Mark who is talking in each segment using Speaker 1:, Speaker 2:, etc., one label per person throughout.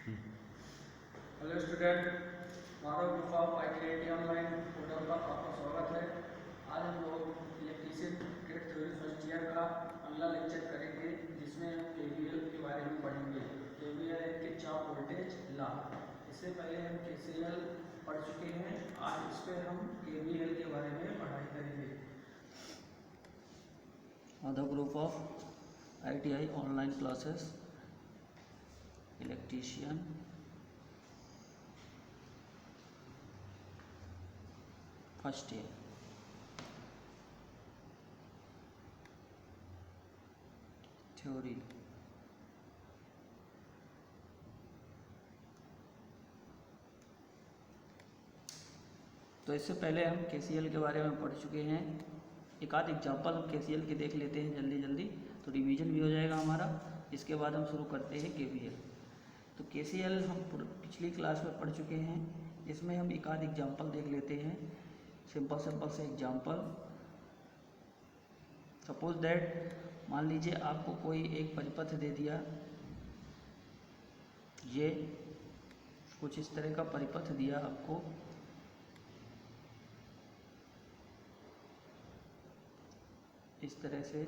Speaker 1: Hello student, मारो group of ITI online portal पर आपका स्वागत है। आज हम लोग electrician grid theory first year का अगला लेक्चर करेंगे, जिसमें हम केवीएल के बारे में पढ़ेंगे। केवीएल है किरचॉफ वोल्टेज लॉ। इससे पहले हम केसीएल पढ़ चुके हैं। आज इस पर हम केवीएल के बारे में पढ़ाई करेंगे।
Speaker 2: other group of ITI online classes electrician first year। Theory तो इससे पहले हम केसीएल के बारे में पढ़ चुके हैं। एक आध एग्जाम्पल हम केसीएल के देख लेते हैं जल्दी जल्दी, तो रिवीजन भी हो जाएगा हमारा। इसके बाद हम शुरू करते हैं केवीएल। तो केसीएल हम पिछली क्लास में पढ़ चुके हैं। इसमें हम एक आध एग्जाम्पल देख लेते हैं, सिंपल से एग्जाम्पल। सपोज दैट, मान लीजिए आपको कोई एक परिपथ दे दिया, ये कुछ इस तरह का परिपथ दिया आपको। इस तरह से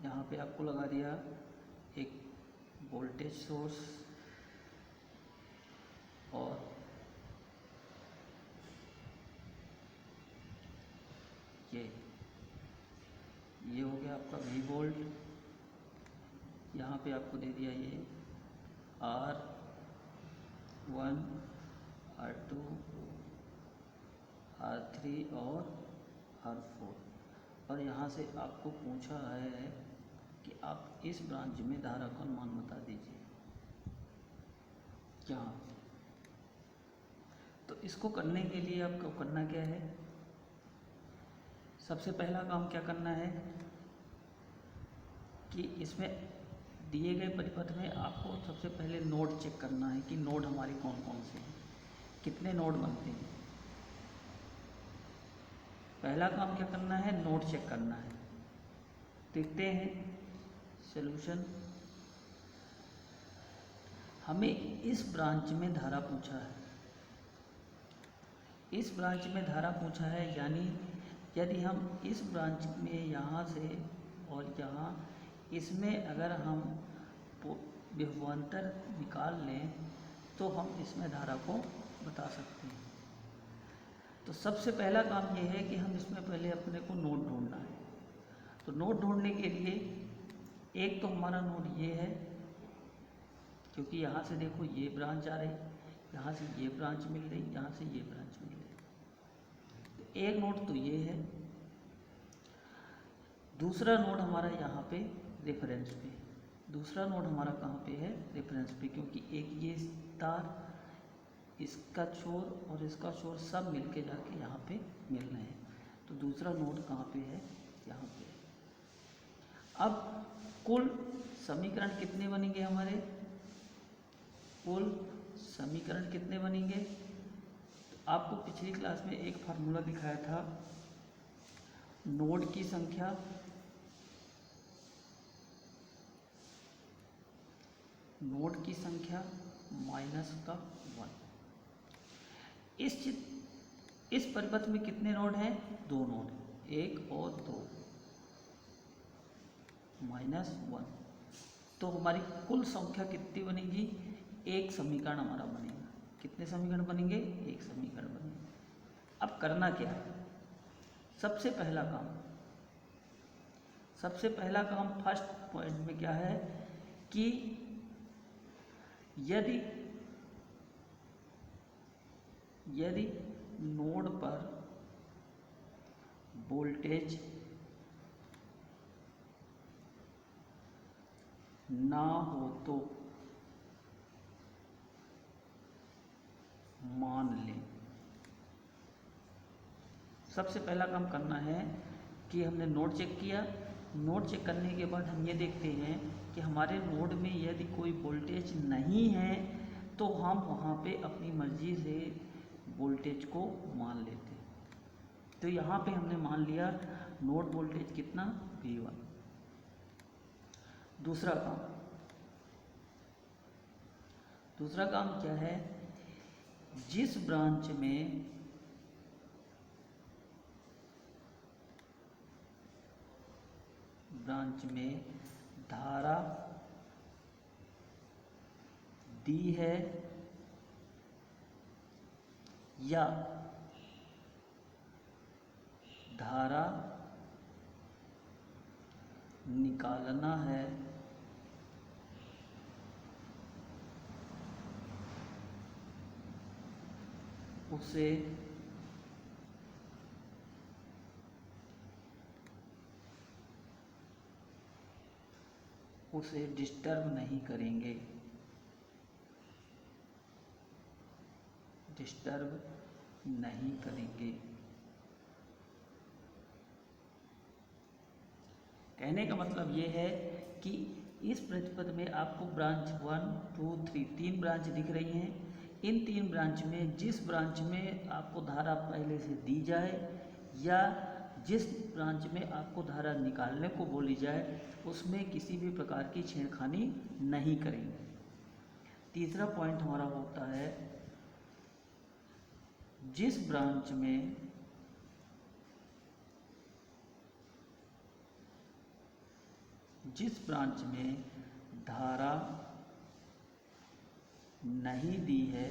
Speaker 2: यहाँ पे आपको लगा दिया एक वोल्टेज सोर्स और ये हो गया आपका V वोल्ट। यहाँ पे आपको दे दिया ये R1, R2, R3 और R4, और यहाँ से आपको पूछा है कि आप इस ब्रांच में धारा का मान बता दीजिए क्या। तो इसको करने के लिए आपको करना क्या है, सबसे पहला काम क्या करना है कि इसमें दिए गए परिपथ में आपको सबसे पहले नोड चेक करना है कि नोड हमारे कौन कौन से हैं, कितने नोड बनते हैं। पहला काम क्या करना है, नोड चेक करना है। देखते हैं सॉल्यूशन। हमें इस ब्रांच में धारा पूछा है, इस ब्रांच में धारा पूछा है, यानी यदि हम इस ब्रांच में यहाँ से और यहाँ इसमें अगर हम विभवांतर निकाल लें तो हम इसमें धारा को बता सकते हैं। तो सबसे पहला काम ये है कि हम इसमें पहले अपने को नोड ढूंढना है। तो नोड ढूंढने के लिए एक तो हमारा नोड ये है, क्योंकि यहाँ से देखो ये ब्रांच आ रही, यहाँ से ये ब्रांच मिल रही, यहाँ से ये ब्रांच मिल रही। तो एक नोड तो ये है। दूसरा नोड हमारा यहाँ पे रेफरेंस पे, दूसरा नोड हमारा कहाँ पे है, रेफरेंस पे, क्योंकि एक ये तार, इसका छोर और इसका छोर सब मिलके जाके यहाँ पे मिल रहे हैं। तो दूसरा नोड कहाँ पे है, यहाँ पे। अब कुल समीकरण कितने बनेंगे हमारे, कुल समीकरण कितने बनेंगे। तो आपको पिछली क्लास में एक फार्मूला दिखाया था, नोड की संख्या माइनस का 1। इस परिपथ में कितने नोड हैं, दो नोड, 1 और 2, -1। तो हमारी कुल संख्या कितनी बनेगी, एक समीकरण हमारा बनेगा। कितने समीकरण बनेंगे, एक समीकरण बनेगा। अब करना क्या है, सबसे पहला काम फर्स्ट पॉइंट में क्या है कि यदि नोड पर वोल्टेज ना हो तो मान लें। सबसे पहला काम करना है कि हमने नोड चेक किया। नोड चेक करने के बाद हम ये देखते हैं कि हमारे नोड में यदि कोई वोल्टेज नहीं है तो हम वहाँ पे अपनी मर्जी से वोल्टेज को मान लेते हैं। तो यहाँ पे हमने मान लिया नोड वोल्टेज कितना, V1। दूसरा काम, दूसरा काम क्या है, जिस ब्रांच में धारा दी है या धारा निकालना है उसे डिस्टर्ब नहीं करेंगे, कहने का मतलब ये है कि इस प्रतिपद में आपको ब्रांच 1, 2, 3 तीन ब्रांच दिख रही हैं। इन तीन ब्रांच में जिस ब्रांच में आपको धारा पहले से दी जाए या जिस ब्रांच में आपको धारा निकालने को बोली जाए उसमें किसी भी प्रकार की छेड़खानी नहीं करेंगे। तीसरा पॉइंट हमारा होता है, जिस ब्रांच में धारा नहीं दी है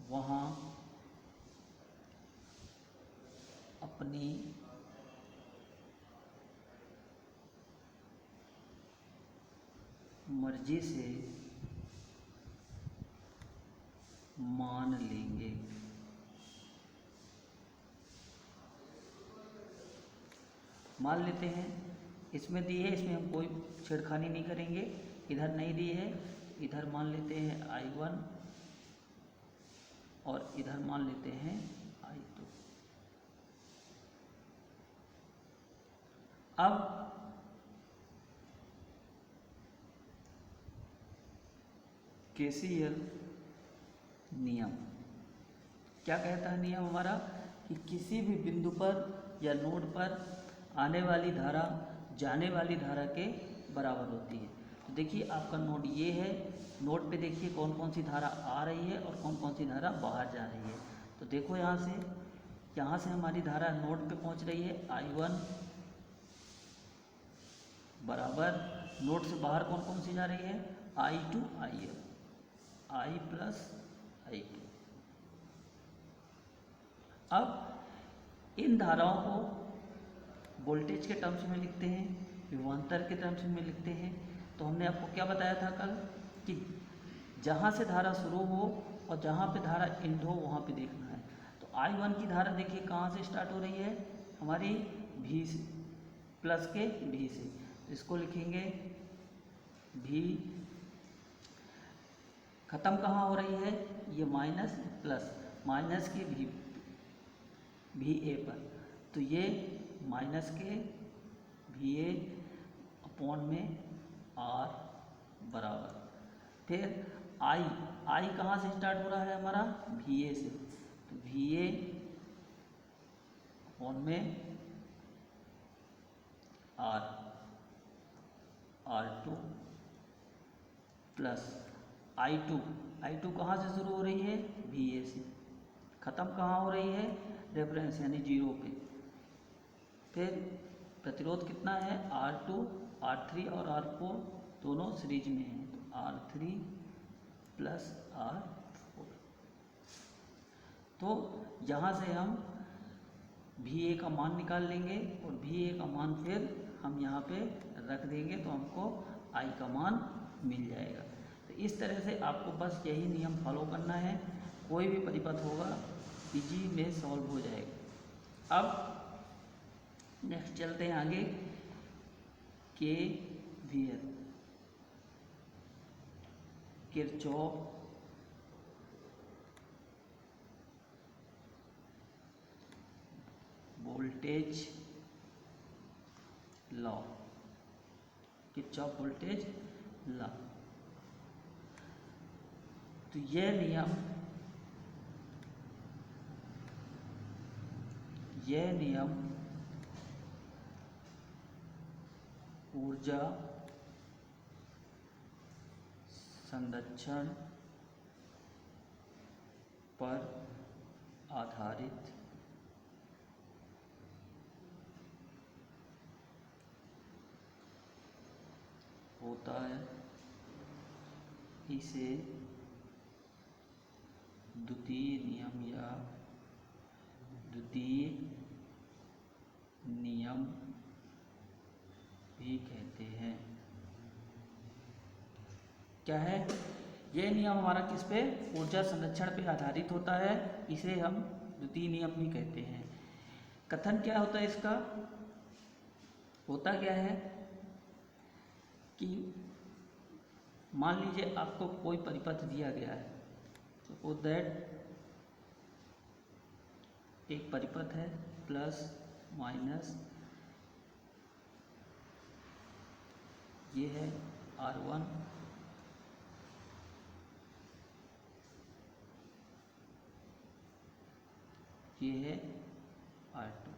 Speaker 2: वहाँ अपनी मर्जी से मान लेंगे। मान लेते हैं इसमें दी है, इसमें हम कोई छेड़खानी नहीं करेंगे। इधर नहीं दी है, इधर मान लेते हैं I1 और इधर मान लेते हैं I2। अब केसीएल नियम क्या कहता है? नियम हमारा कि किसी भी बिंदु पर या नोड पर आने वाली धारा जाने वाली धारा के बराबर होती है। तो देखिए आपका नोड ये है, नोड पे देखिए कौन कौन सी धारा आ रही है और कौन कौन सी धारा बाहर जा रही है। तो देखो यहाँ से हमारी धारा नोड पे पहुँच रही है I1 बराबर, नोड से बाहर कौन कौन सी जा रही है I2 IL, I plus I2। अब इन धाराओं को वोल्टेज के टर्म्स में लिखते हैं, विभवांतर के टर्म्स में लिखते हैं। तो हमने आपको क्या बताया था कल कि जहाँ से धारा शुरू हो और जहाँ पे धारा एंड हो वहाँ पे देखना है। तो I1 की धारा देखिए कहाँ से स्टार्ट हो रही है, हमारी V से, प्लस के V से। तो इसको लिखेंगे V, ख़त्म कहाँ हो रही है, ये माइनस प्लस, माइनस के VA पर। तो ये माइनस के VA अपॉन में R बराबर। फिर I कहाँ से स्टार्ट हो रहा है हमारा, VA से। तो VA अपॉन में R2 प्लस I2 कहाँ से शुरू हो रही है, VA से, ख़त्म कहाँ हो रही है, रेफरेंस यानी 0 पे। फिर प्रतिरोध कितना है, R2, R3 और R4 दोनों सीरीज में हैं। तो R3 प्लस R4। तो यहाँ से हम VA का मान निकाल लेंगे और VA का मान फिर हम यहाँ पे रख देंगे तो हमको I का मान मिल जाएगा। तो इस तरह से आपको बस यही नियम फॉलो करना है, कोई भी परिपथ होगा इजी में सॉल्व हो जाएगा। अब नेक्स्ट चलते हैं आगे, KVL, Kirchhoff voltage law, Kirchhoff voltage law. तो यह नियम ऊर्जा संरक्षण पर आधारित होता है। इसे द्वितीय नियम या द्वितीय नियम भी कहते हैं। क्या है यह नियम हमारा? किस पे? ऊर्जा संरक्षण पे आधारित होता है। इसे हम द्वितीय नियम भी कहते हैं। कथन क्या होता है इसका? होता क्या है कि मान लीजिए आपको कोई परिपथ दिया गया है, सपोज दैट एक परिपथ है प्लस माइनस, ये है R1, ये है R2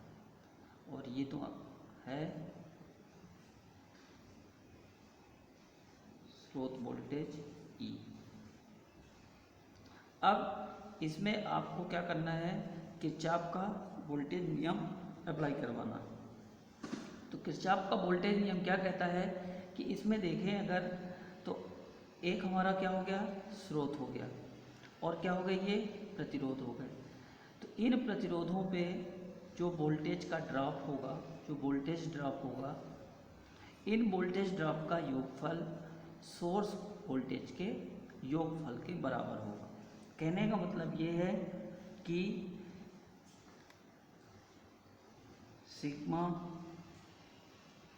Speaker 2: और ये तो है स्रोत वोल्टेज E। अब इसमें आपको क्या करना है? किरचॉफ का वोल्टेज नियम अप्लाई करवाना। तो किरचॉफ का वोल्टेज नियम क्या कहता है कि इसमें देखें अगर तो एक हमारा क्या हो गया? स्रोत हो गया, और क्या हो गए? ये प्रतिरोध हो गए। तो इन प्रतिरोधों पे जो वोल्टेज का ड्रॉप होगा, जो वोल्टेज ड्रॉप होगा, इन वोल्टेज ड्रॉप का योगफल सोर्स वोल्टेज के योगफल के बराबर होगा। कहने का मतलब ये है कि सिग्मा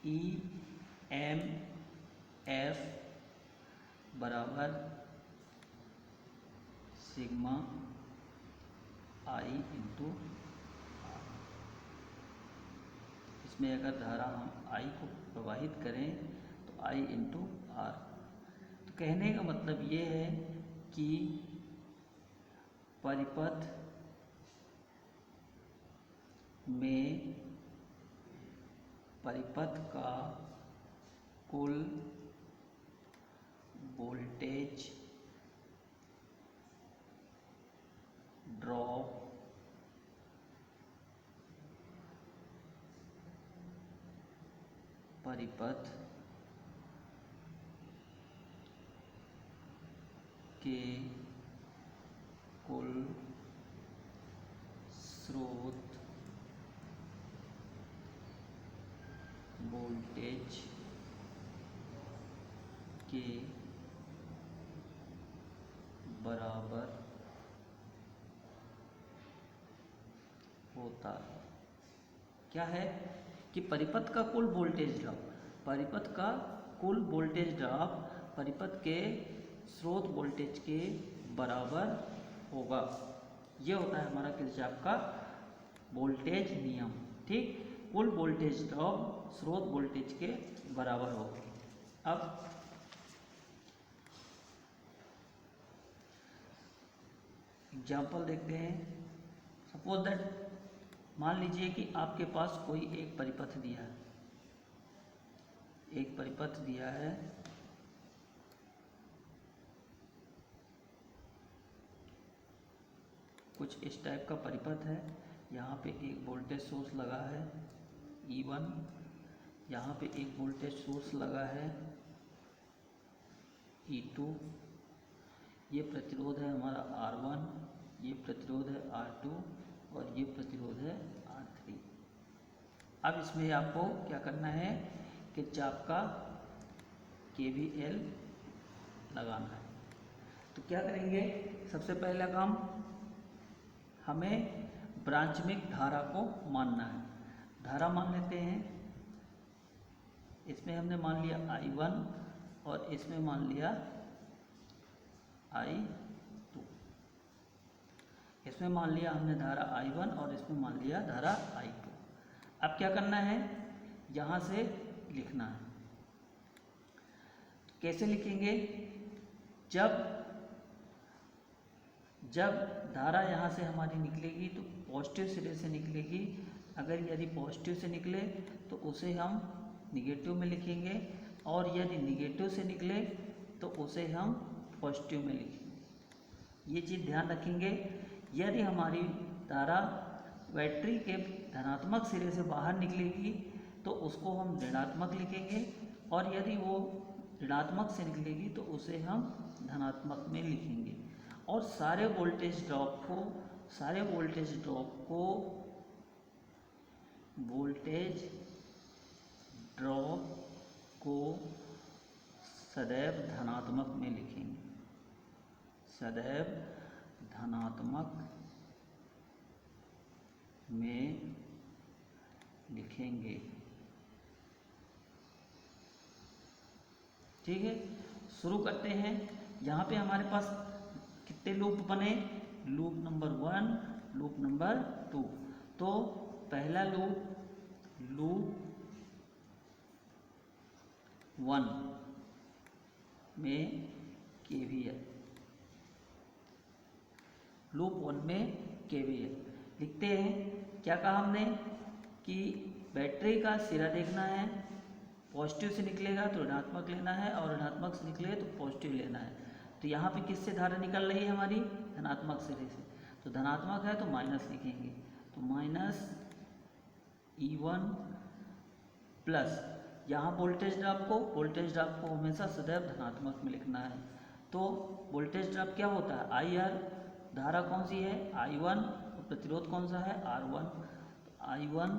Speaker 2: ई एम एफ बराबर सिग्मा आई इंटू आर। इसमें अगर धारा हम आई को प्रवाहित करें तो आई इंटू आर। तो कहने का मतलब ये है कि परिपथ में परिपथ का कुल वोल्टेज ड्रॉप परिपथ के कुल स्रोत वोल्टेज के बराबर होता है। क्या है कि परिपथ का कुल वोल्टेज ड्रॉप, परिपथ का कुल वोल्टेज ड्रॉप परिपथ के स्रोत वोल्टेज के बराबर होगा। यह होता है हमारा किरचॉफ का वोल्टेज नियम। ठीक, कुल वोल्टेज ड्रॉप स्रोत वोल्टेज के बराबर होगा। अब एग्जाम्पल देखते हैं। सपोज दैट मान लीजिए कि आपके पास कोई एक परिपथ दिया है, एक परिपथ दिया है, कुछ इस टाइप का परिपथ है। यहाँ पे एक वोल्टेज सोर्स लगा है E1, यहाँ पे एक वोल्टेज सोर्स लगा है E2, ये प्रतिरोध है हमारा R1, ये प्रतिरोध है R2 और ये प्रतिरोध है R3। अब इसमें आपको क्या करना है? किरचॉफ का KVL लगाना है। तो क्या करेंगे? सबसे पहला काम हमें ब्रांचमिक धारा को मानना है। धारा मान लेते हैं। इसमें हमने मान लिया I1 और इसमें मान लिया I2। इसमें मान लिया हमने धारा I1 और इसमें मान लिया धारा I2। अब क्या करना है? यहाँ से लिखना है। कैसे लिखेंगे? जब धारा यहाँ से हमारी निकलेगी तो पॉजिटिव सिरे से निकलेगी। अगर यदि पॉजिटिव से निकले तो उसे हम निगेटिव में लिखेंगे, और यदि निगेटिव से निकले तो उसे हम पॉजिटिव में लिखेंगे। ये चीज़ ध्यान रखेंगे। यदि हमारी धारा बैटरी के धनात्मक सिरे से बाहर निकलेगी तो उसको हम ऋणात्मक लिखेंगे, और यदि वो ऋणात्मक से निकलेगी तो उसे हम धनात्मक में लिखेंगे। और सारे वोल्टेज ड्रॉप को सदैव धनात्मक में लिखेंगे, सदैव धनात्मक में लिखेंगे। ठीक है, शुरू करते हैं। यहाँ पे हमारे पास कितने लूप बने? Loop number 1, loop number 2। तो पहला लूप 1 में KVL, लूप 1 में KVL लिखते हैं। क्या कहा हमने कि बैटरी का सिरा देखना है, पॉजिटिव से निकलेगा तो ऋणात्मक लेना है, और ऋणात्मक से निकलेगा तो पॉजिटिव लेना है। तो यहाँ पे किससे धारा निकल रही है हमारी? धनात्मक सिरे से। तो धनात्मक है तो माइनस लिखेंगे, तो माइनस E1 प्लस, यहाँ वोल्टेज ड्रॉप को हमेशा सदैव धनात्मक में लिखना है। तो वोल्टेज ड्रॉप क्या होता है? IR, धारा कौन सी है? I1, और प्रतिरोध कौन सा है? R1। तो I1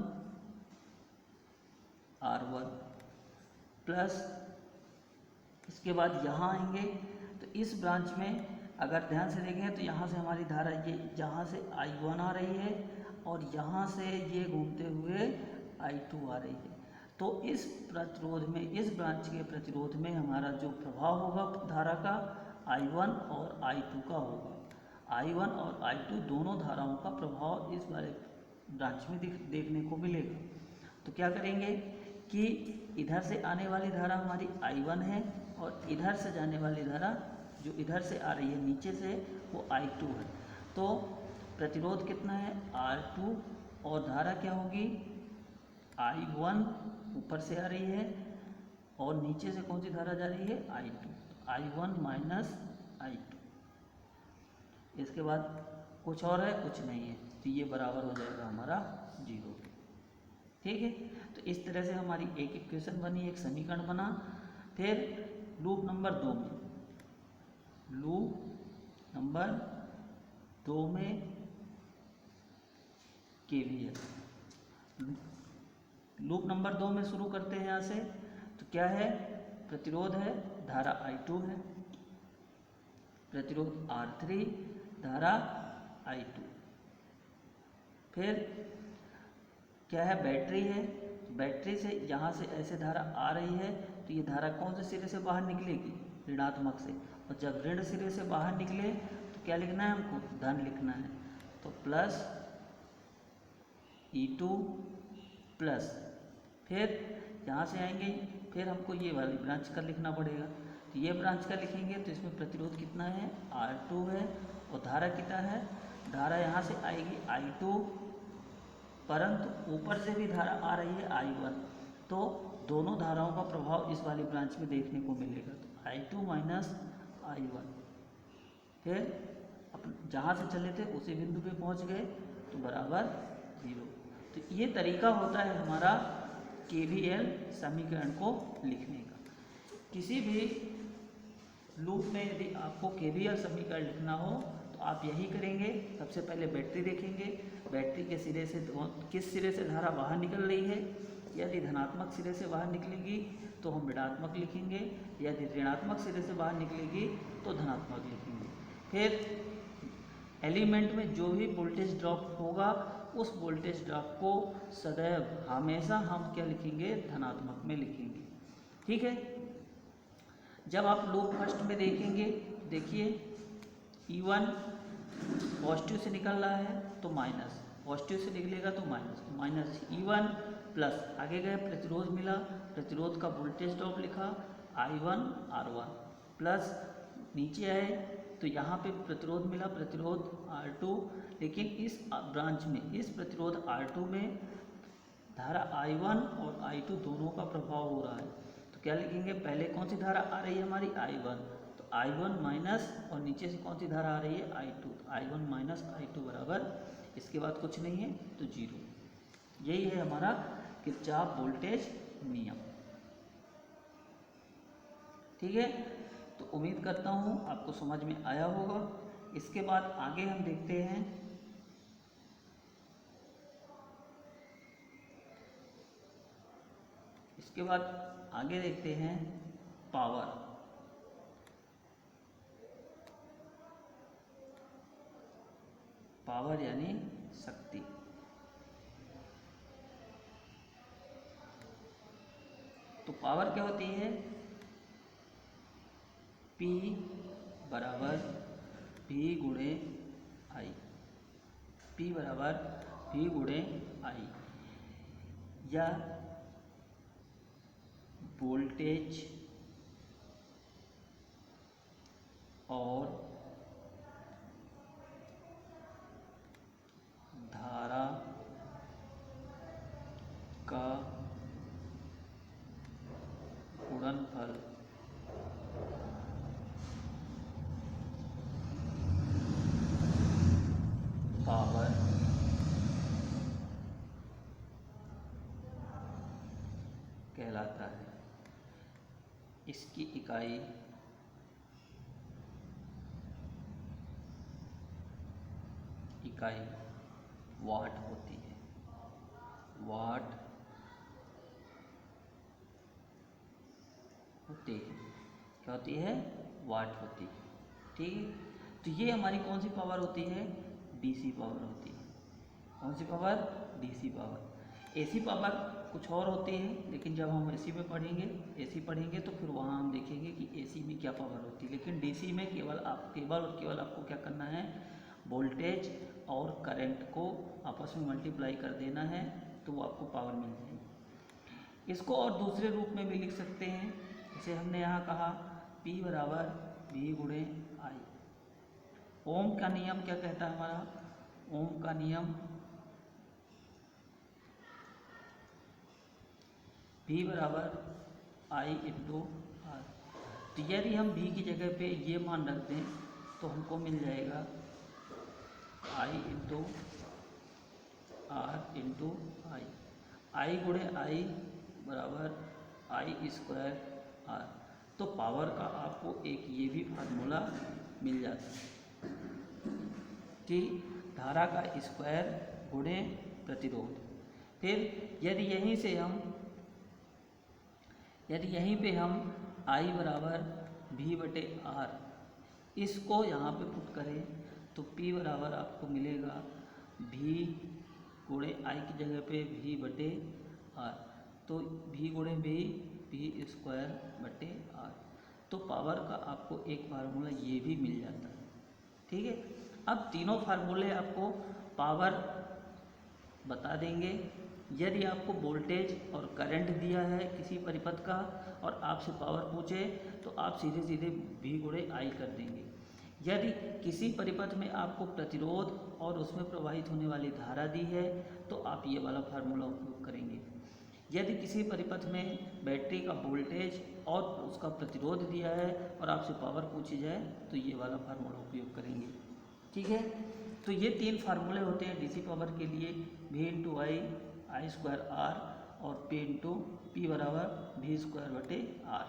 Speaker 2: R1 प्लस, इसके बाद यहाँ आएंगे तो इस ब्रांच में अगर ध्यान से देखें तो यहाँ से हमारी धारा ये यहाँ से I1 आ रही है, और यहाँ से ये घूमते हुए I2 आ रही है। तो इस प्रतिरोध में, इस ब्रांच के प्रतिरोध में हमारा जो प्रभाव होगा धारा का, I1 और I2 का होगा। I1 और I2 दोनों धाराओं का प्रभाव इस वाले ब्रांच में देखने को मिलेगा। तो क्या करेंगे कि इधर से आने वाली धारा हमारी I1 है, और इधर से जाने वाली धारा जो इधर से आ रही है नीचे से, वो I2 है। तो प्रतिरोध कितना है? R2, और धारा क्या होगी? I1 ऊपर से आ रही है, और नीचे से कौन सी धारा जा रही है? I2। I1 minus I2। इसके बाद कुछ और है? कुछ नहीं है, तो ये बराबर हो जाएगा हमारा 0। ठीक है, तो इस तरह से हमारी एक इक्वेशन बनी, एक समीकरण बना। फिर लूप नंबर 2 में, लूप नंबर 2 में KVL, लूप नंबर 2 में शुरू करते हैं यहाँ से। तो क्या है? प्रतिरोध है, धारा I2 है, प्रतिरोध R3, धारा I2। फिर क्या है? बैटरी है, बैटरी से यहाँ से ऐसे धारा आ रही है, तो ये धारा कौन से सिरे से बाहर निकलेगी? ऋणात्मक से। और जब ऋण सिरे से बाहर निकले तो क्या लिखना है हमको? धन लिखना है। तो प्लस E2 प्लस, फिर यहाँ से आएंगे, फिर हमको ये वाली ब्रांच का लिखना पड़ेगा। तो ये ब्रांच का लिखेंगे तो इसमें प्रतिरोध कितना है? R2 है, और धारा कितना है? धारा यहाँ से आएगी I2, परंतु ऊपर से भी धारा आ रही है I1, तो दोनों धाराओं का प्रभाव इस वाली ब्रांच में देखने को मिलेगा। तो I2 माइनस I1, फिर जहाँ से चले थे उसी बिंदु पे पहुँच गए, तो बराबर 0। तो ये तरीका होता है हमारा KVL समीकरण को लिखने का। किसी भी लूप में यदि आपको KVL समीकरण लिखना हो तो आप यही करेंगे। सबसे पहले बैटरी देखेंगे, बैटरी के सिरे से किस सिरे से धारा बाहर निकल रही है। यदि धनात्मक सिरे से बाहर निकलेगी तो हम ऋणात्मक लिखेंगे, यदि ऋणात्मक सिरे से बाहर निकलेगी तो धनात्मक लिखेंगे। फिर एलिमेंट में जो भी वोल्टेज ड्रॉप होगा उस वोल्टेज ड्रॉप को सदैव हमेशा हम क्या लिखेंगे? धनात्मक में लिखेंगे। ठीक है, जब आप लूप फर्स्ट में देखेंगे, देखिए E1 पॉजिटिव से निकल रहा है तो माइनस, पॉजिटिव से निकलेगा तो माइनस E1 प्लस, आगे गए प्रतिरोध मिला, प्रतिरोध का वोल्टेज ड्रॉप लिखा I1 R1 प्लस, नीचे आए तो यहाँ पे प्रतिरोध मिला, प्रतिरोध R2, लेकिन इस ब्रांच में इस प्रतिरोध R2 में धारा I1 और I2 दोनों का प्रभाव हो रहा है। तो क्या लिखेंगे, पहले कौन सी धारा आ रही है हमारी I1, तो I1 माइनस और नीचे से कौन सी धारा आ रही है I2, तो I1 माइनस I2 बराबर, इसके बाद कुछ नहीं है तो 0। यही है हमारा किरचॉफ वोल्टेज नियम। ठीक है, तो उम्मीद करता हूँ आपको समझ में आया होगा। इसके बाद आगे हम देखते हैं पावर। पावर यानी शक्ति। तो पावर क्या होती है, P बराबर V गुणे I, P बराबर V गुणे I, या वोल्टेज और धारा का गुणनफल पावर कहलाता है। इसकी इकाई वाट होती है। वाट होती है, क्या होती है, वाट होती है। ठीक है, तो ये हमारी कौन सी पावर होती है, डीसी पावर होती है। कौन सी power, DC power. AC power कुछ और होती है, लेकिन जब हम एसी में पढ़ेंगे, एसी पढ़ेंगे तो फिर वहाँ हम देखेंगे कि एसी में क्या पावर होती है। लेकिन डीसी में केवल और केवल आपको क्या करना है, वोल्टेज और करंट को आपस में मल्टीप्लाई कर देना है, तो वो आपको पावर मिल जाएगी। इसको और दूसरे रूप में भी लिख सकते हैं, जैसे हमने यहाँ कहा P बराबर V गुणे I। ओम का नियम क्या कहता है हमारा, ओम का नियम V बराबर I इंटू R। तो यदि हम V की जगह पे ये मान रख दें तो हमको मिल जाएगा I into R into I गुणे I बराबर I स्क्वायर R। तो पावर का आपको एक ये भी फार्मूला मिल जाता है कि धारा का स्क्वायर गुणे प्रतिरोध। फिर यदि यहीं पे हम I बराबर V बटे R इसको यहाँ पे पुट करें तो P बराबर आपको मिलेगा V गुणे I की जगह पे V बटे R, तो V गुणे V स्क्वायर बटे R। तो पावर का आपको एक फार्मूला ये भी मिल जाता है। ठीक है, अब तीनों फार्मूले आपको पावर बता देंगे। यदि आपको वोल्टेज और करंट दिया है किसी परिपथ का और आपसे पावर पूछे तो आप सीधे सीधे V गुणे I कर देंगे। यदि किसी परिपथ में आपको प्रतिरोध और उसमें प्रवाहित होने वाली धारा दी है तो आप ये वाला फार्मूला उपयोग करेंगे। यदि किसी परिपथ में बैटरी का वोल्टेज और उसका प्रतिरोध दिया है और आपसे पावर पूछी जाए तो ये वाला फार्मूला उपयोग करेंगे। ठीक है, तो ये तीन फार्मूले होते हैं डीसी पावर के लिए, V into I square R और P इंटू P बराबर V स्क्वायर बटे R।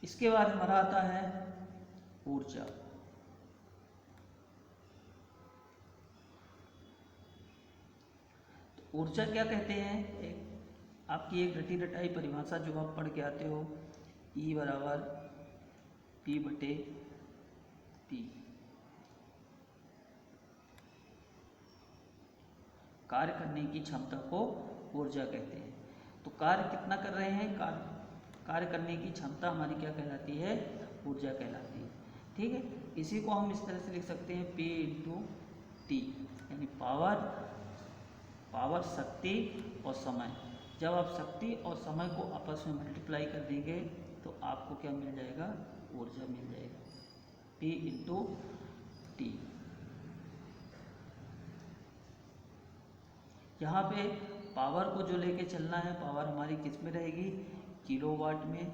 Speaker 2: इसके बाद हमारा आता है ऊर्जा। तो ऊर्जा क्या कहते हैं, आपकी एक रटी रटाई परिभाषा जो आप पढ़ के आते हो, E बराबर P बटे P। कार्य करने की क्षमता को ऊर्जा कहते हैं। तो कार्य कितना कर रहे हैं, कार्य करने की क्षमता हमारी क्या कहलाती है, ऊर्जा कहलाती है। ठीक है, इसी को हम इस तरह से लिख सकते हैं P इंटू T, यानी पावर शक्ति और समय। जब आप शक्ति और समय को आपस में मल्टीप्लाई कर देंगे तो आपको क्या मिल जाएगा, ऊर्जा मिल जाएगा, P इंटू T। यहाँ पे पावर को जो लेके चलना है, पावर हमारी किस में रहेगी, किलोवाट में,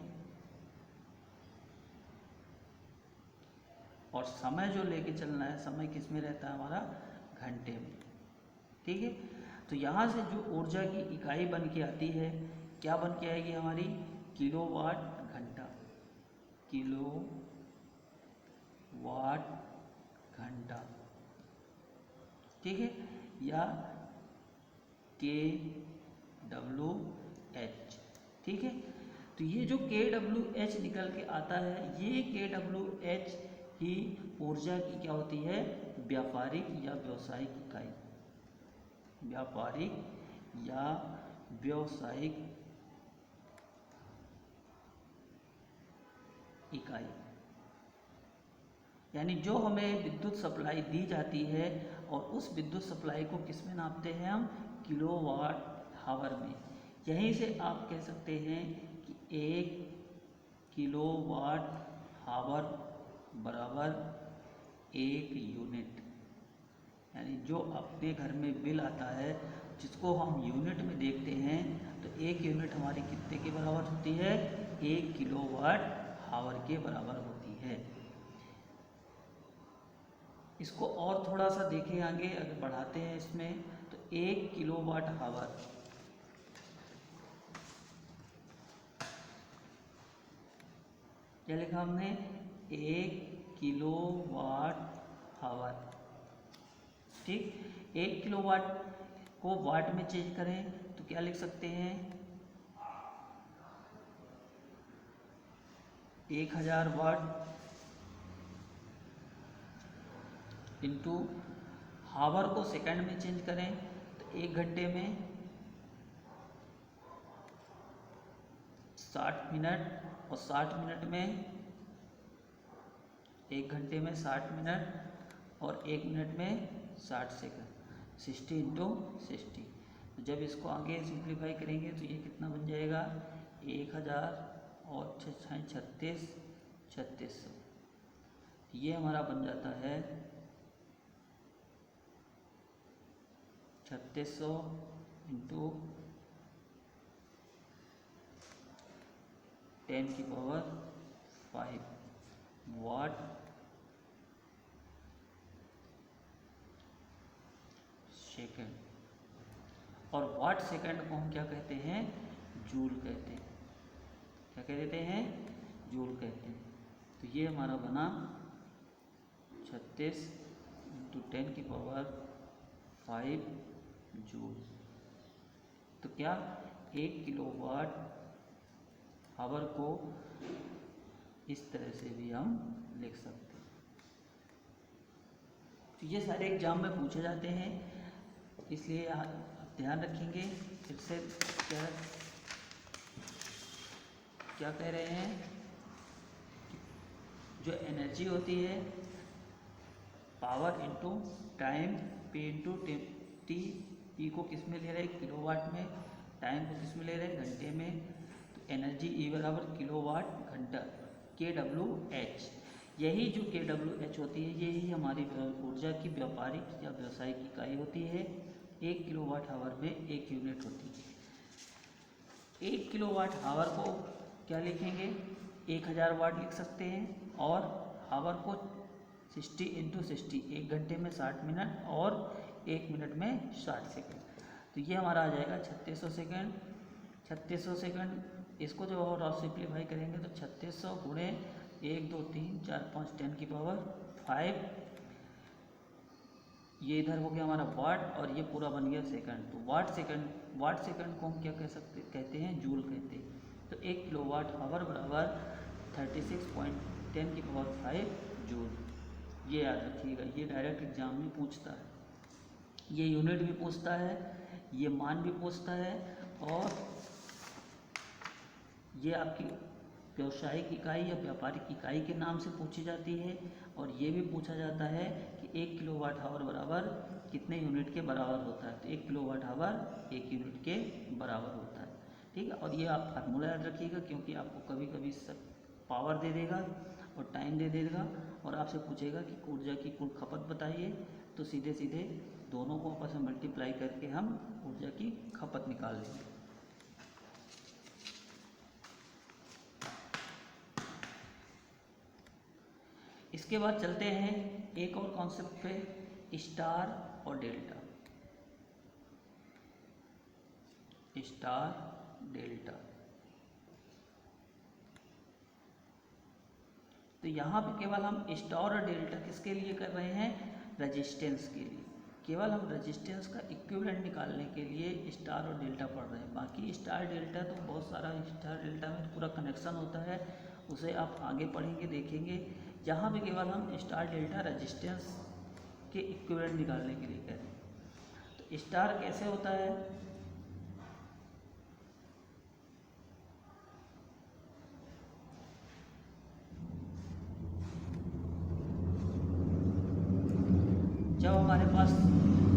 Speaker 2: और समय जो लेके चलना है, समय किस में रहता है हमारा, घंटे में। ठीक है, तो यहाँ से जो ऊर्जा की इकाई बन के आती है, क्या बन के आएगी हमारी, किलोवाट घंटा, किलोवाट घंटा। ठीक है, या kWh। ठीक है, तो ये जो kWh निकल के आता है, ये kWh ही ऊर्जा की क्या होती है, व्यापारिक या व्यावसायिक इकाई, व्यापारिक या व्यावसायिक इकाई। यानी जो हमें विद्युत सप्लाई दी जाती है, और उस विद्युत सप्लाई को किस में नापते हैं हम, किलोवाट हावर में। यहीं से आप कह सकते हैं कि 1 किलोवाट हावर बराबर 1 यूनिट। यानी जो अपने घर में बिल आता है, जिसको हम यूनिट में देखते हैं, तो 1 यूनिट हमारी कितने के बराबर होती है, 1 किलोवाट हावर के बराबर होती है। इसको और थोड़ा सा देखें आगे, अगर बढ़ाते हैं इसमें, तो 1 किलोवाट हावर क्या लिखा हमने, 1 किलोवाट हावर। ठीक, 1 किलोवाट को वाट में चेंज करें तो क्या लिख सकते हैं, 1000 वाट इंटू हावर को सेकंड में चेंज करें तो 1 घंटे में 60 मिनट, और 60 मिनट में 1 घंटे में 60 मिनट, और 1 मिनट में 60 सेकंड, 60 इंटू 60। तो जब इसको आगे सिंप्लीफाई करेंगे तो ये कितना बन जाएगा, 1000 और 36 3600। ये हमारा बन जाता है 3600 इंटू 10⁵ वाट सेकंड। और वाट सेकंड को हम क्या कहते हैं, जूल कहते हैं। क्या कह देते हैं, जूल कहते हैं। तो ये हमारा बना 36 इंटू 10⁵ जूल। तो क्या 1 किलोवाट हावर को इस तरह से भी हम लिख सकते हैं। तो ये सारे एग्जाम में पूछे जाते हैं, इसलिए आप ध्यान रखेंगे। फिर से क्या कह रहे हैं, जो एनर्जी होती है, power into time, P into T, P को किस में ले रहे हैं, किलोवाट में, टाइम को किस में ले रहे हैं, घंटे में। तो एनर्जी E बराबर किलोवाट घंटा, kWh। यही जो kWh होती है, यही हमारी ऊर्जा की व्यापारिक या व्यावसायिक इकाई होती है। 1 किलोवाट आवर में 1 यूनिट होती है। 1 किलोवाट आवर को क्या लिखेंगे, 1000 वाट लिख सकते हैं, और आवर को 60 इंटू 60, 1 घंटे में 60 मिनट और 1 मिनट में 60 सेकंड। तो ये हमारा आ जाएगा 3600 सेकंड। 3600 सेकंड, इसको जब और सिंप्लीफाई करेंगे तो 3600 गुणे 1 2 3 4 5 10⁵, ये इधर हो गया हमारा वाट, और ये पूरा बन गया सेकंड। तो वाट सेकंड को हम क्या कहते हैं, जूल कहते हैं। तो 1 किलोवाट आवर बराबर 36.10⁵ जूल। ये याद रखिएगा, ये डायरेक्ट एग्जाम में पूछता है। ये यूनिट भी पूछता है, ये मान भी पूछता है, और ये आपकी व्यावसायिक इकाई या व्यापारिक इकाई के नाम से पूछी जाती है। और ये भी पूछा जाता है कि 1 किलोवाट आवर बराबर कितने यूनिट के बराबर होता है। तो 1 किलोवाट आवर 1 यूनिट के बराबर होता है। ठीक है, और ये आप फार्मूला याद रखिएगा, क्योंकि आपको कभी कभी पावर दे देगा और टाइम दे देगा, और आपसे पूछेगा कि ऊर्जा की कुल खपत बताइए। तो सीधे सीधे दोनों को आपस में मल्टीप्लाई करके हम ऊर्जा की खपत निकाल लेंगे। इसके बाद चलते हैं एक और कॉन्सेप्ट पे, स्टार और डेल्टा। स्टार डेल्टा, तो यहाँ पे केवल हम स्टार और डेल्टा किसके लिए कर रहे हैं, रेजिस्टेंस के लिए। केवल हम रेजिस्टेंस का इक्विवेलेंट निकालने के लिए स्टार और डेल्टा पढ़ रहे हैं। बाकी स्टार डेल्टा तो बहुत सारा, स्टार डेल्टा में पूरा कनेक्शन होता है, उसे आप आगे पढ़ेंगे देखेंगे। यहाँ पे केवल हम स्टार डेल्टा रेजिस्टेंस के इक्विवेलेंट निकालने के लिए कह रहे हैं। तो स्टार कैसे होता है, जब हमारे पास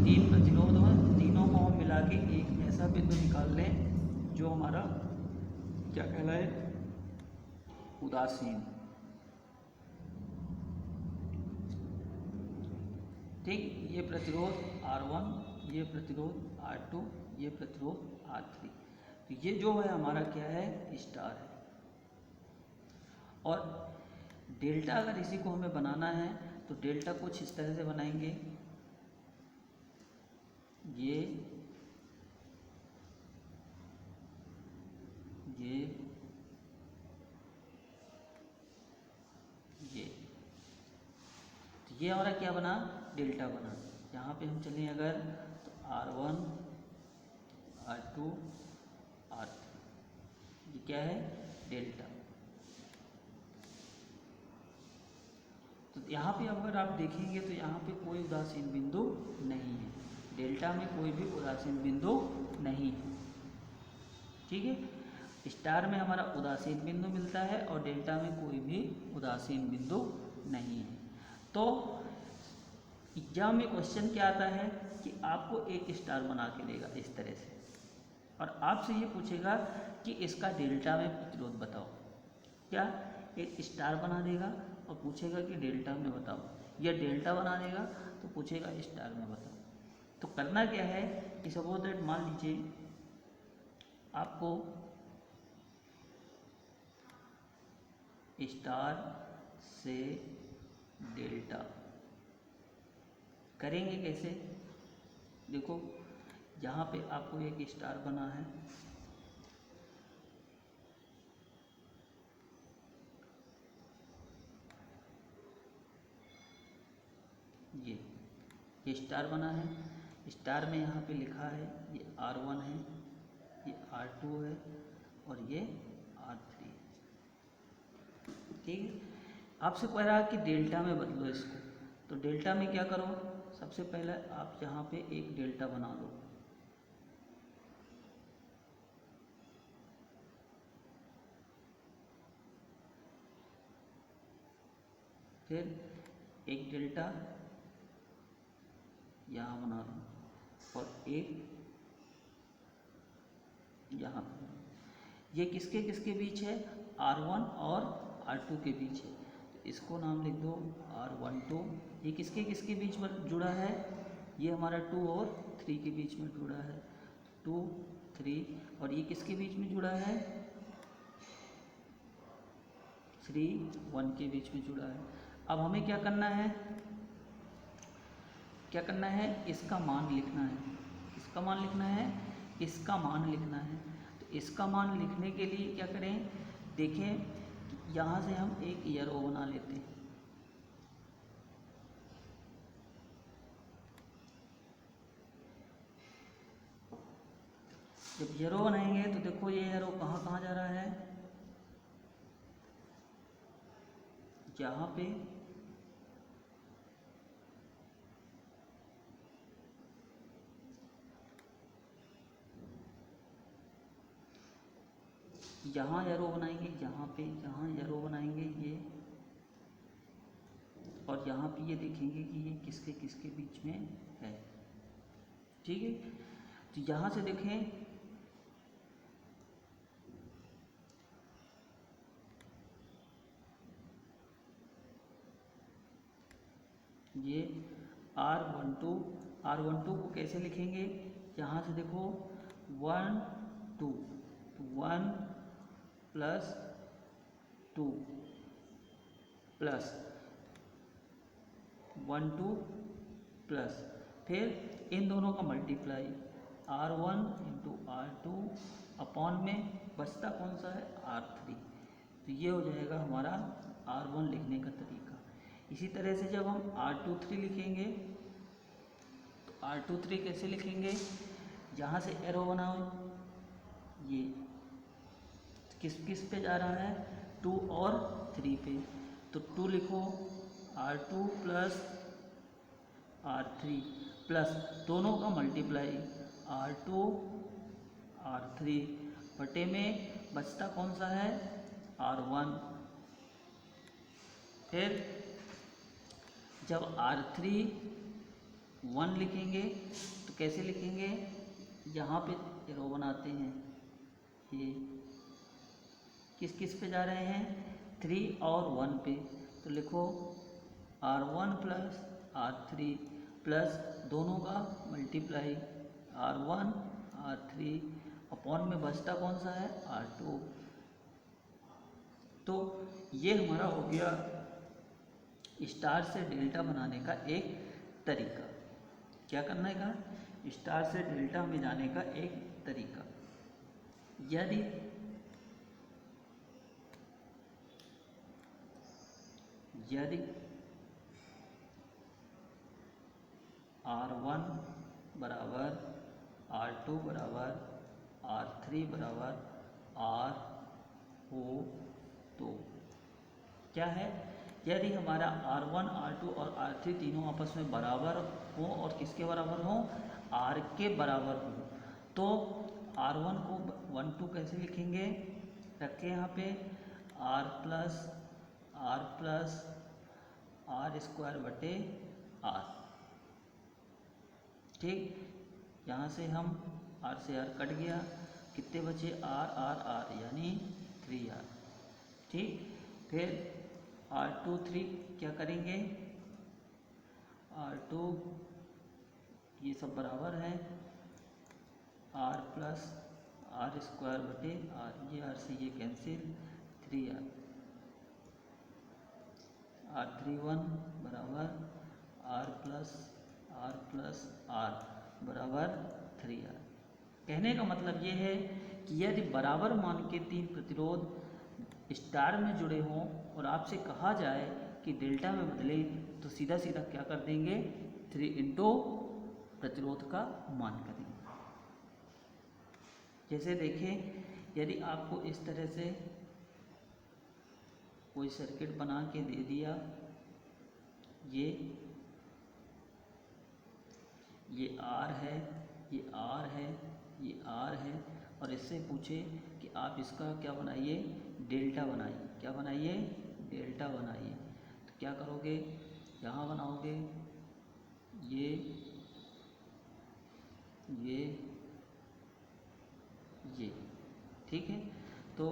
Speaker 2: 3 प्रतिरोध हो, तीनों को हम मिला के एक ऐसा बिंदु निकाल लें जो हमारा क्या कहलाए, उदासीन। ठीक, ये प्रतिरोध R1, ये प्रतिरोध R2, ये प्रतिरोध R3। तो ये जो है हमारा क्या है, स्टार है। और डेल्टा अगर इसी को हमें बनाना है तो डेल्टा कुछ इस तरह से बनाएंगे, ये तो ये हमारा क्या बना, डेल्टा बना। यहाँ पे हम चलें अगर तो R1, R2, R3, ये क्या है, डेल्टा। तो यहाँ पे अगर आप देखेंगे तो यहाँ पे कोई उदासीन बिंदु नहीं है, डेल्टा में कोई भी उदासीन बिंदु नहीं है। ठीक है, स्टार में हमारा उदासीन बिंदु मिलता है और डेल्टा में कोई भी उदासीन बिंदु नहीं है। तो एग्जाम में क्वेश्चन क्या आता है कि आपको एक स्टार बना के देगा इस तरह से, और आपसे ये पूछेगा कि इसका डेल्टा में प्रतिरोध बताओ। क्या, एक स्टार बना देगा और पूछेगा कि डेल्टा में बताओ, या डेल्टा बना देगा तो पूछेगा स्टार में बताओ। तो करना क्या है कि सपोज दैट मान लीजिए आपको स्टार से डेल्टा करेंगे कैसे, देखो यहाँ पे आपको एक स्टार बना है, ये स्टार बना है। स्टार में यहाँ पे लिखा है ये R1 है, ये R2 है और ये R3। ठीक है, आपसे कह रहा है कि डेल्टा में बदलो इसको, तो डेल्टा में क्या करो, सबसे पहले आप यहाँ पे एक डेल्टा बना लो। फिर एक डेल्टा यहाँ बना लो और एक यहाँ पर। ये किसके किसके बीच है, R1 और R2 के बीच है, तो इसको नाम लिख दो R12। ये किसके किसके बीच में जुड़ा है, ये हमारा 2 और 3 के बीच में जुड़ा है, 2, 3। और ये किसके बीच में जुड़ा है, 3, 1 के बीच में जुड़ा है। अब हमें क्या करना है, क्या करना है, इसका मान लिखना है। इसका मान लिखना है, इसका मान लिखना है। तो इसका मान लिखने के लिए क्या करें, देखें यहाँ से हम एक एरो बना लेते हैं। जब एरो बनाएंगे तो देखो ये एरो कहाँ कहाँ जा रहा है, यहाँ पे यहाँ एरो बनाएंगे, यहाँ पे यहाँ एरो बनाएंगे ये, और यहाँ पे ये देखेंगे कि ये किसके किसके बीच में है। ठीक है, तो यहाँ से देखें ये R12 को कैसे लिखेंगे, यहाँ से देखो 1 2 तो 1 प्लस 2 प्लस 1 2 प्लस फिर इन दोनों का multiply R1 into R2 upon में बचता कौन सा है R3। तो ये हो जाएगा हमारा R1 लिखने का तरीका। इसी तरह से जब हम R23 लिखेंगे तो R23 कैसे लिखेंगे, यहाँ से एरो बनाओ, ये किस किस पे जा रहा है 2 और 3 पे, तो 2 लिखो R2 प्लस R3 प्लस दोनों का मल्टीप्लाई R2 R3 बटे में बचता कौन सा है R1। फिर जब R3 1 लिखेंगे तो कैसे लिखेंगे, यहाँ पे एरो बनाते हैं, ये किस किस पे जा रहे हैं 3 और 1 पे, तो लिखो R1 प्लस R3 प्लस दोनों का मल्टीप्लाई R1 R3 अपॉन में बचता कौन सा है R2। तो ये हमारा हो गया स्टार से डेल्टा बनाने का एक तरीका। क्या करने का, स्टार से डेल्टा में जाने का एक तरीका। यदि R1 बराबर R2 बराबर R3 बराबर R हो तो क्या है, यदि हमारा R1 R2 और R3 तीनों आपस में बराबर हो और किसके बराबर हो R के बराबर हो, तो R1 को 1 2 कैसे लिखेंगे, रखें यहाँ पे R प्लस R स्क्वायर बटे R। ठीक, यहाँ से हम R से R कट गया, कितने बचे R यानी 3R। ठीक, फिर R23 क्या करेंगे, R2 ये सब बराबर है R प्लस R स्क्वायर बटे R, ये R से ये कैंसिल 3R। R31 बराबर R प्लस R बराबर 3R। कहने का मतलब ये है कि यदि बराबर मान के 3 प्रतिरोध स्टार में जुड़े हों और आपसे कहा जाए कि डेल्टा में बदले, तो सीधा सीधा क्या कर देंगे 3 इंटू प्रतिरोध का मान करेंगे। जैसे देखें, यदि आपको इस तरह से कोई सर्किट बना के दे दिया, ये R है, ये R है, ये R है, और इससे पूछे कि आप इसका क्या बनाइए डेल्टा बनाइए, क्या बनाइए डेल्टा बनाइए, तो क्या करोगे, यहाँ बनाओगे ये ठीक है। तो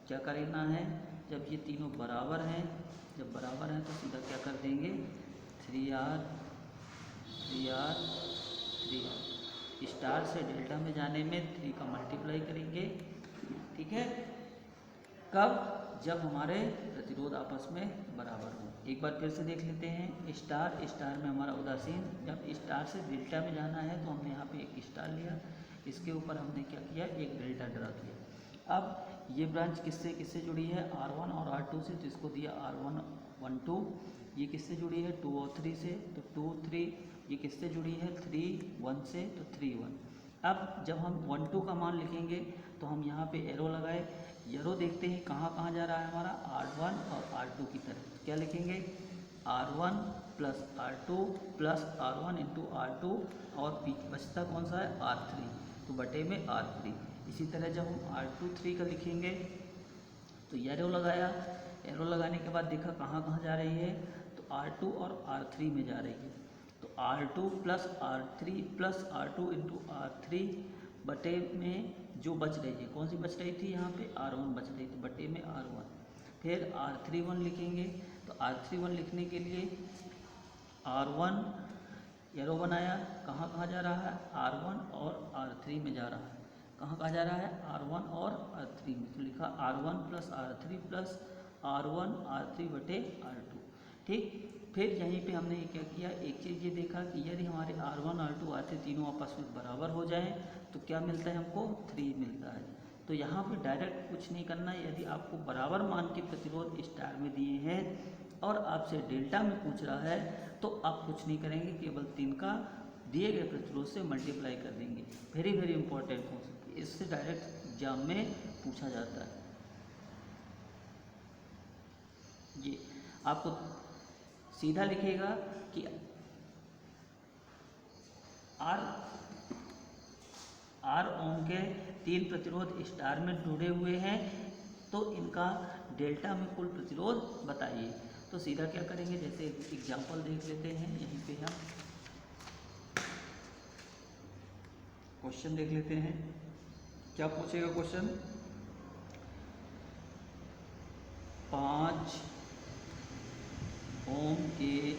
Speaker 2: क्या करना है, जब ये तीनों बराबर हैं, जब बराबर हैं तो सीधा क्या कर देंगे 3R स्टार से डेल्टा में जाने में 3 का मल्टीप्लाई करेंगे। ठीक है, कब, जब हमारे प्रतिरोध आपस में बराबर हो। एक बार फिर से देख लेते हैं, स्टार में हमारा उदासीन, जब स्टार से डेल्टा में जाना है तो हमने यहाँ पे एक स्टार लिया, इसके ऊपर हमने क्या किया एक डेल्टा ड्रा किया। अब ये ब्रांच किससे किससे जुड़ी है R1 और R2 से, तो इसको दिया R1 1 2, ये किससे जुड़ी है 2 और 3 से, तो 2 3, ये किससे जुड़ी है 3 1 से, तो 3 1। अब जब हम 1 2 का मान लिखेंगे तो हम यहाँ पे एरो लगाए, एरो देखते हैं कहाँ कहाँ जा रहा है हमारा R1 और R2 की तरफ, क्या लिखेंगे R1 plus R1 into R2, और बचता कौन सा है R3, तो बटे में R3। इसी तरह जब हम R23 का लिखेंगे तो एरो लगाया, एरो लगाने के बाद देखा कहाँ कहाँ जा रही है, तो R2 और R3 में जा रही है, तो R2 plus R2 into R3 बटे में जो बच रही है, कौन सी बच रही थी यहाँ पे R1 बच रही थी, बटे में R1। फिर R31 लिखेंगे, तो R31 लिखने के लिए R1 एरो बनाया, कहाँ कहाँ जा रहा है, R1 और R3 में जा रहा है। कहाँ कहाँ जा रहा है, R1 और R3 में। तो लिखा R1 plus R3 plus R1 R3 बटे R2। ठीक, फिर यहीं पे हमने क्या किया, एक चीज़ ये देखा कि यदि हमारे R1 R2 R3 तीनों आपस में बराबर हो जाएं तो क्या मिलता है, हमको 3 मिलता है। तो यहाँ पे डायरेक्ट कुछ नहीं करना है। यदि आपको बराबर मान के प्रतिरोध स्टार में दिए हैं और आपसे डेल्टा में पूछ रहा है तो आप कुछ नहीं करेंगे, केवल 3 का दिए गए प्रतिरोध से मल्टीप्लाई कर देंगे। वेरी वेरी इंपॉर्टेंट हो सकती है, इससे डायरेक्ट एग्जाम में पूछा जाता है। ये आपको सीधा लिखेगा कि आर ओम के 3 प्रतिरोध स्टार में जुड़े हुए हैं तो इनका डेल्टा में कुल प्रतिरोध बताइए। तो सीधा क्या करेंगे, जैसे एग्जांपल देख लेते हैं, यहीं पे हम क्वेश्चन देख लेते हैं। क्या पूछेगा क्वेश्चन, 5 ओम के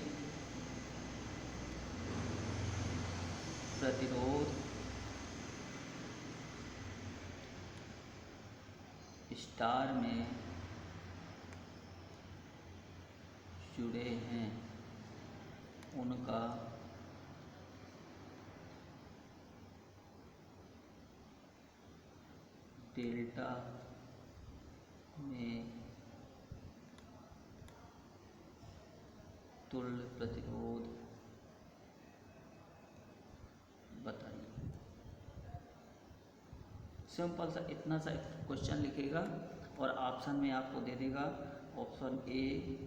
Speaker 2: प्रतिरोध स्टार में जुड़े हैं, उनका डेल्टा में तुल्य प्रतिरोध बताइए। सिंपल सा इतना सा क्वेश्चन लिखेगा और ऑप्शन में आपको दे देगा, option A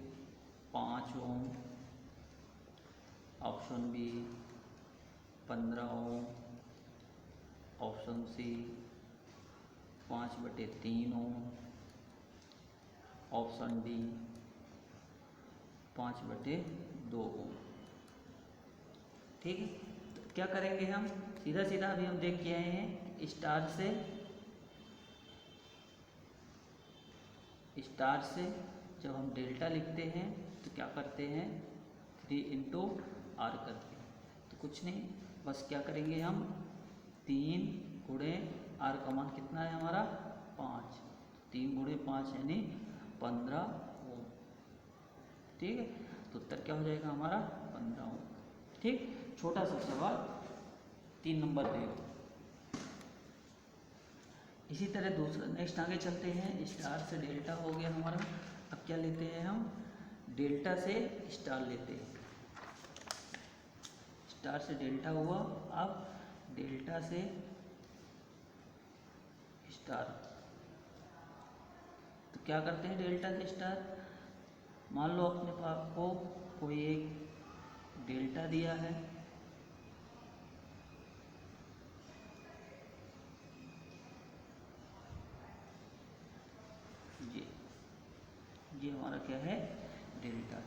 Speaker 2: 5 ohm, option B 15 ohm, option C 5/3 ohm, option D 5/2 ohm. ठीक है, तो क्या करेंगे हम, सीधा सीधा अभी हम देख के आए हैं, स्टार से जब हम डेल्टा लिखते हैं तो क्या करते हैं, 3 × R करते हैं। तो कुछ नहीं, बस क्या करेंगे हम, 3 × R का मान कितना है हमारा 5, 3 × 5 यानी 15 ओम। ठीक है, तो उत्तर क्या हो जाएगा हमारा 15 ओम। ठीक, छोटा सा सवाल 3 नंबर देगा। इसी तरह दूसरा नेक्स्ट आगे चलते हैं, स्टार से डेल्टा हो गया हमारा। अब क्या लेते हैं हम, डेल्टा से स्टार लेते हैं। स्टार से डेल्टा हुआ, अब डेल्टा से स्टार। तो क्या करते हैं, डेल्टा से स्टार, मान लो अपने पास को कोई एक डेल्टा दिया है, ये हमारा क्या है, डेल्टा।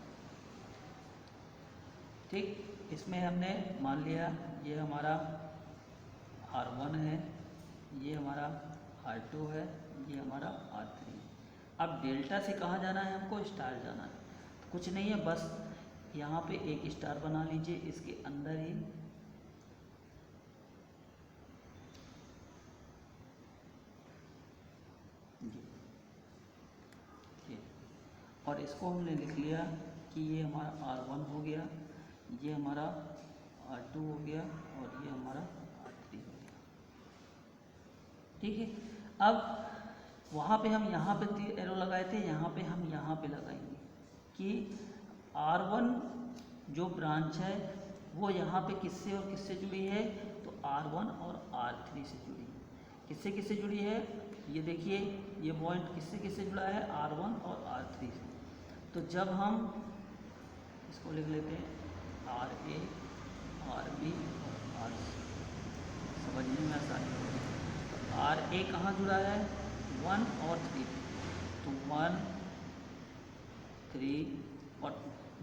Speaker 2: ठीक, इसमें हमने मान लिया ये हमारा R1 है, ये हमारा R2 है, ये हमारा R3। अब डेल्टा से कहाँ जाना है हमको, स्टार जाना है। तो कुछ नहीं है, बस यहाँ पे एक स्टार बना लीजिए, इसके अंदर ही ये, और इसको हमने लिख लिया कि ये हमारा R1 हो गया, ये हमारा R2 हो गया और ये हमारा R3 हो गया। ठीक है, अब वहाँ पे हम यहाँ पे एरो लगाए थे, यहाँ पे हम यहाँ पे लगाएंगे कि R1 जो ब्रांच है वो यहाँ पे किससे और किससे जुड़ी है, तो R1 और R3 से जुड़ी है। किससे किससे जुड़ी है, ये देखिए, ये पॉइंट किससे किससे जुड़ा है, R1 और R3 से। तो जब हम इसको लिख लेते हैं RA, RB और RC, समझने में आसानी होगी। तो RA कहाँ जुड़ा है, 1 और 3, तो 1 3 और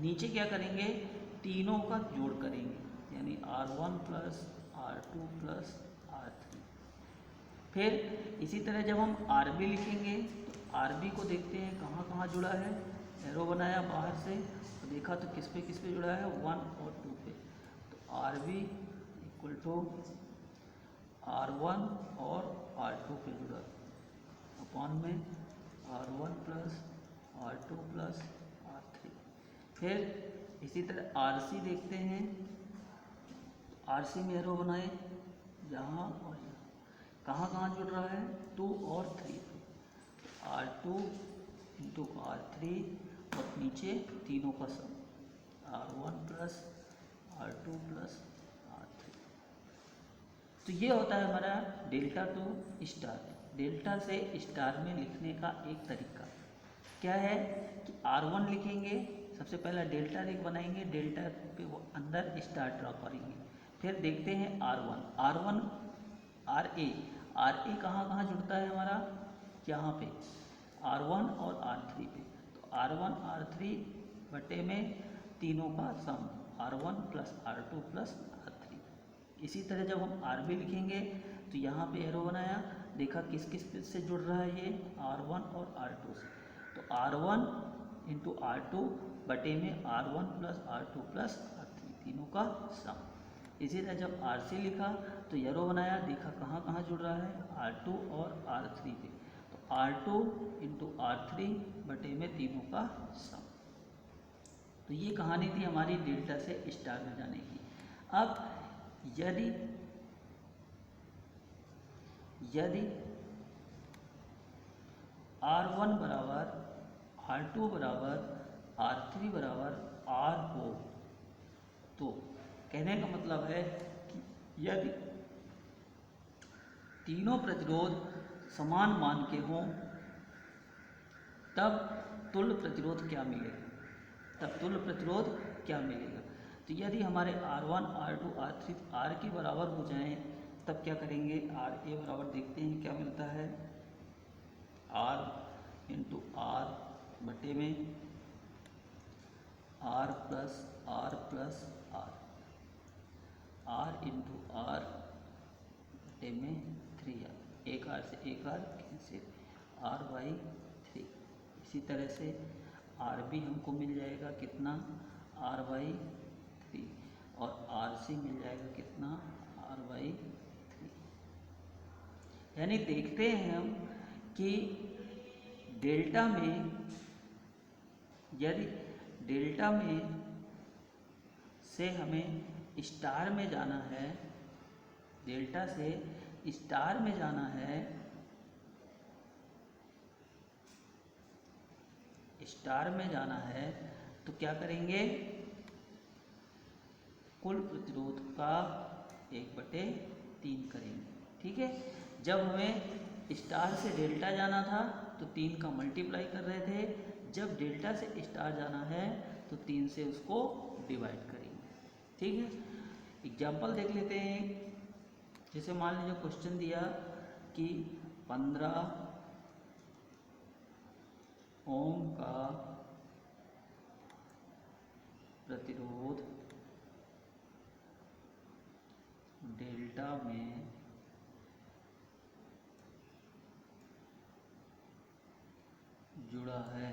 Speaker 2: नीचे क्या करेंगे, तीनों का जोड़ करेंगे, यानी R1 plus R2 plus R3। फिर इसी तरह जब हम RB लिखेंगे तो RB को देखते हैं कहाँ कहाँ जुड़ा है, एरो बनाया बाहर से तो देखा तो किस पे जुड़ा है, 1 और 2 पे। तो R B equal to R1 और R2 पे जुड़ा, अपॉन में R1 plus R2 plus R3। फिर इसी तरह RC देखते हैं, RC में एरो बनाए यहाँ और यहाँ, कहाँ कहाँ जुड़ रहा है, 2 और 3 पे। R2 इंटू R3 और नीचे तीनों का सम, R1 plus R2 plus R3। तो ये होता है हमारा डेल्टा टू स्टार। डेल्टा से स्टार में लिखने का एक तरीका क्या है कि R1 लिखेंगे, सबसे पहला डेल्टा रेख बनाएंगे, डेल्टा पे वो अंदर स्टार ड्रॉ करेंगे। फिर देखते हैं R1 RA कहाँ कहाँ जुड़ता है हमारा, यहाँ पे R1 और R3 पे। तो R1 R3 बटे में तीनों का सम, R1 plus R2 plus R3। इसी तरह जब हम RB लिखेंगे तो यहाँ पे एरो बनाया, देखा किस किस से जुड़ रहा है ये, R1 और R2 से। तो R1 इंटू R2 बटे में R1 plus R2 plus R3 तीनों का सम। इसी तरह जब RC लिखा तो एरो बनाया, देखा कहाँ कहाँ जुड़ रहा है, R2 और R3 पे। तो R2 इंटू R3 बटे में तीनों का सम। तो ये कहानी थी हमारी डेल्टा से स्टार में जाने की। अब यदि R1 बराबर R2 बराबर R3 बराबर R हो, तो कहने का मतलब है कि यदि तीनों प्रतिरोध समान मान के हों तब तुल्य प्रतिरोध क्या मिलेगा, तो यदि हमारे R1 R2 R3 R के बराबर हो जाएं तब क्या करेंगे, RA बराबर देखते हैं क्या मिलता है, R इंटू R बटे में R plus R plus R into R बटे में 3R, एक R से एक R कैंसिल, R/3। इसी तरह से RB हमको मिल जाएगा कितना, R/3, और RC मिल जाएगा कितना, R/3। यानी देखते हैं हम कि डेल्टा में, यदि डेल्टा में से हमें स्टार में जाना है, डेल्टा से स्टार में जाना है, स्टार में जाना है तो क्या करेंगे, कुल प्रतिरोध का 1/3 करेंगे। ठीक है, जब हमें स्टार से डेल्टा जाना था तो 3 का मल्टीप्लाई कर रहे थे, जब डेल्टा से स्टार जाना है तो 3 से उसको डिवाइड करेंगे। ठीक है, एग्जाम्पल देख लेते हैं। जैसे मान लीजिए क्वेश्चन दिया कि 15 ओम का प्रतिरोध डेल्टा में जुड़ा है,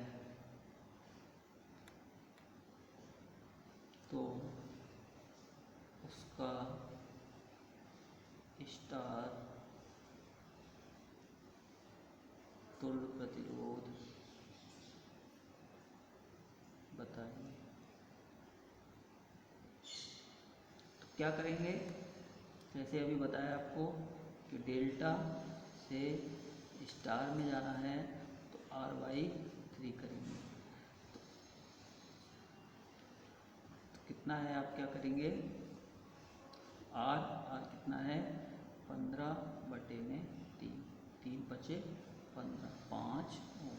Speaker 2: तो उसका स्टार तुल्य प्रतिरोध बताइए। तो क्या करेंगे, जैसे अभी बताया आपको कि डेल्टा से स्टार में जाना है तो R/3 करेंगे। तो कितना है, आप क्या करेंगे, R कितना है, 15/3, 3 बचे 15, 5 और,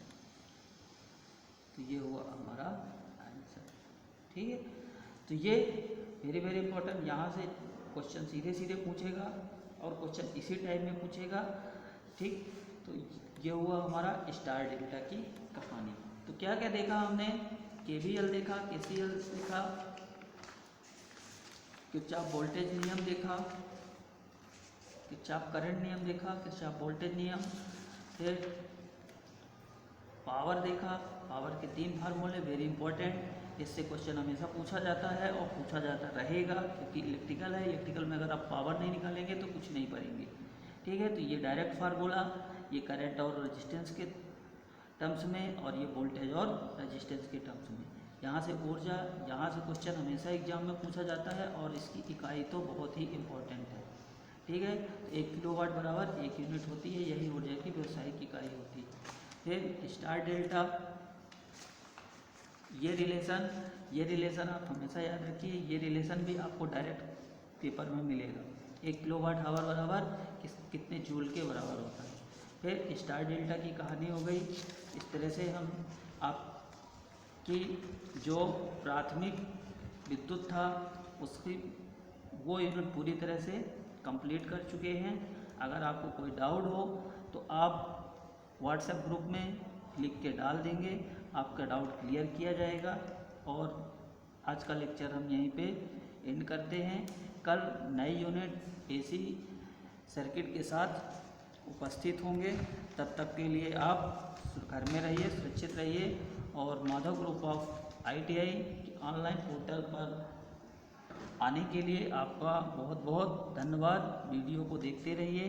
Speaker 2: तो ये हुआ हमारा आंसर। ठीक है, तो ये वेरी वेरी इंपॉर्टेंट, यहाँ से क्वेश्चन सीधे सीधे पूछेगा और क्वेश्चन इसी टाइप में पूछेगा। ठीक, तो ये हुआ हमारा स्टार डेल्टा की कहानी। तो क्या क्या देखा हमने, KVL देखा, KCL देखा, किरचॉफ वोल्टेज नियम देखा, किरचॉफ करंट नियम देखा, किरचॉफ वोल्टेज नियम, फिर पावर देखा, पावर के 3 फार्मूले वेरी इंपॉर्टेंट। इससे क्वेश्चन हमेशा पूछा जाता है और पूछा जाता रहेगा, क्योंकि इलेक्ट्रिकल है। इलेक्ट्रिकल में अगर आप पावर नहीं निकालेंगे तो कुछ नहीं पढ़ेंगे, ठीक है। तो ये डायरेक्ट फार्मूला, ये करंट और रेजिस्टेंस के टर्म्स में, और ये वोल्टेज और रेजिस्टेंस के टर्म्स में। यहाँ से ऊर्जा, यहाँ से क्वेश्चन हमेशा एग्जाम में पूछा जाता है, और इसकी इकाई तो बहुत ही इम्पोर्टेंट है, ठीक है। तो 1 किलोवाट बराबर 1 यूनिट होती है, यही ऊर्जा की व्यावसायिक इकाई होती है। फिर स्टार डेल्टा, ये रिलेशन आप हमेशा याद रखिए। ये रिलेशन भी आपको डायरेक्ट पेपर में मिलेगा। 1 किलोवाट आवर बराबर कितने जूल के बराबर होता है। फिर स्टार डेल्टा की कहानी हो गई। इस तरह से हम आपकी जो प्राथमिक विद्युत था उसकी वो यूनिट पूरी तरह से कंप्लीट कर चुके हैं। अगर आपको कोई डाउट हो तो आप व्हाट्सएप ग्रुप में लिख के डाल देंगे, आपका डाउट क्लियर किया जाएगा। और आज का लेक्चर हम यहीं पे एंड करते हैं। कल नई यूनिट एसी सर्किट के साथ उपस्थित होंगे। तब तक के लिए आप घर में रहिए, सुरक्षित रहिए। और Madhav group of ITI online portal पर आने के लिए आपका बहुत बहुत धन्यवाद। वीडियो को देखते रहिए।